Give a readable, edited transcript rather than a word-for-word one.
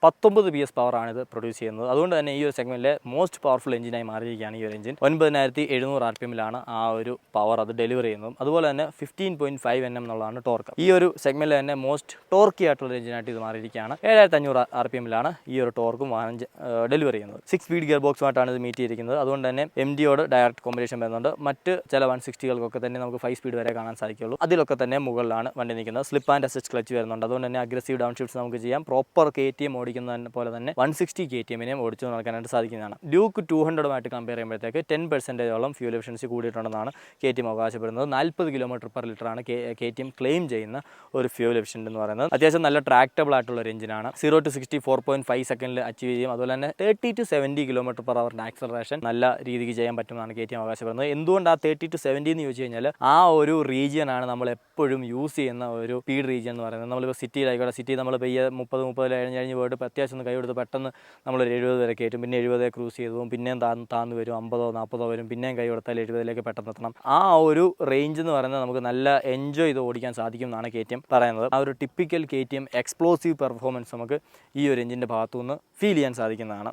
19 PS പവറാണ് ഇത് produce ചെയ്യുന്നത്. അതുകൊണ്ട് തന്നെ ഈ ഒരു സെഗ്മെന്റിലെ മോസ്റ്റ് പവർഫുൾ എഞ്ചിനായി മാറിയിരിക്കുകയാണ് ഈ ഒരു എഞ്ചിൻ. 9700 RPM-ലാണ് ആ ഒരു പവർ അത് ഡെലിവർ ചെയ്യുന്നതും. അതുപോലെ തന്നെ 15.5 Nm എന്നുള്ളതാണ് ടോർക്ക്. ഈ ഒരു സെഗ്മെന്റിൽ തന്നെ മോസ്റ്റ് ടോർക്കി ആയിട്ടുള്ള എഞ്ചിനായിട്ട് ഇത് മാറിയിരിക്കുകയാണ്. 7500 RPM-ലാണ് ഈ ഒരു ടോർക്കും വാഹനം ഡെലിവർ ചെയ്യുന്നത്. 6 സ്പീഡ് ഗിയർ ബോക്സുമായിട്ടാണ് ഇത് മീറ്റ് ചെയ്തിരിക്കുന്നത്. അതുകൊണ്ട് തന്നെ MD-യോട് ഡയറക്റ്റ് കോമ്പിനേഷൻ വരുന്നുണ്ട്. മറ്റ് ചില 160കൾക്കൊക്കെ തന്നെ നമുക്ക് 5 സ്പീഡ് വരെ കാണാൻ സാധിക്കുള്ളൂ. അതിലൊക്കെ തന്നെ മുകളിലാണ് വണ്ടി നിൽക്കുന്നത്. സ്ലിപ്പ് ആൻഡ് അസിസ്റ്റ് ക്ലച്ച് വരുന്നുണ്ട്. അതുകൊണ്ട് തന്നെ അഗ്രസീവ് ഡൗൺ ഷിഫ്റ്റ്സ് നമുക്ക് ചെയ്യാം. പ്രോപ്പർ KTM ഓടിക്കുന്ന പോലെ തന്നെ 160 KTM-നെയും ഓടിച്ചു നടക്കാനായിട്ട് സാധിക്കുന്നതാണ്. ഡ്യൂക്ക് 200-മായിട്ട് കമ്പയർ ചെയ്യുമ്പോഴത്തേക്ക് 10% ഫ്യൂൽ എഫിഷ്യൻസി കൂടിയിട്ടുണ്ടെന്നാണ് KTM അവകാശപ്പെടുന്നത്. 40 km/ലിറ്ററാണ് KTM ക്ലെയിം ചെയ്യുന്ന ഒരു ഫ്യൂൽ എഫിഷ്യൻ്റ് എന്ന് പറയുന്നത്. അത്യാവശ്യം നല്ല ട്രാക്റ്റബിൾ ആയിട്ടുള്ള ഒരു എഞ്ചിനാണ്. 0 to 60 4.5 സെക്കൻഡിൽ അച്ചീവ് ചെയ്യും. അതുപോലെ തന്നെ 30 to 70 km/h ആക്സലറേഷൻ നല്ല രീതിക്ക് ചെയ്യാൻ പറ്റുമെന്നാണ് KTM അവകാശപ്പെടുന്നത്. എന്തുകൊണ്ട് ആ 30 to 70 എന്ന് ചോദിച്ചു കഴിഞ്ഞാൽ ആ ഒരു റീജിയനാണ് നമ്മൾ എപ്പോഴും യൂസ് ചെയ്യുന്ന ഒരു സ്പീഡ് റീജിയൻ എന്ന് പറയുന്നത്. നമ്മളിപ്പോൾ സിറ്റിയിലായിക്കോട്ടെ, സിറ്റി നമ്മൾ പെയ്യ 30 കഴിഞ്ഞ് പോയിട്ട് അത്യാവശ്യം ഒന്ന് കൈ കൊടുത്ത് പെട്ടെന്ന് നമ്മളൊരു 70 വരെ കയറ്റും, പിന്നെ 70 ക്രൂസ് ചെയ്തു, പിന്നെയും താന്ന് വരും, 50 40 വരും, പിന്നെയും കൈ കൊടുത്താൽ 70 പെട്ടെന്ന് എത്തണം. ആ ഒരു റേഞ്ച് എന്ന് പറയുന്നത് നമുക്ക് നല്ല എൻജോയ് ചെയ്ത് ഓടിക്കാൻ സാധിക്കും എന്നാണ് KTM പറയുന്നത്. ആ ഒരു ടിപ്പിക്കൽ KTM എക്സ്പ്ലോസീവ് പെർഫോമൻസ് നമുക്ക് ഈ ഒരു എഞ്ചിൻ്റെ ഭാഗത്തുനിന്ന് ഫീൽ ചെയ്യാൻ സാധിക്കുന്നതാണ്.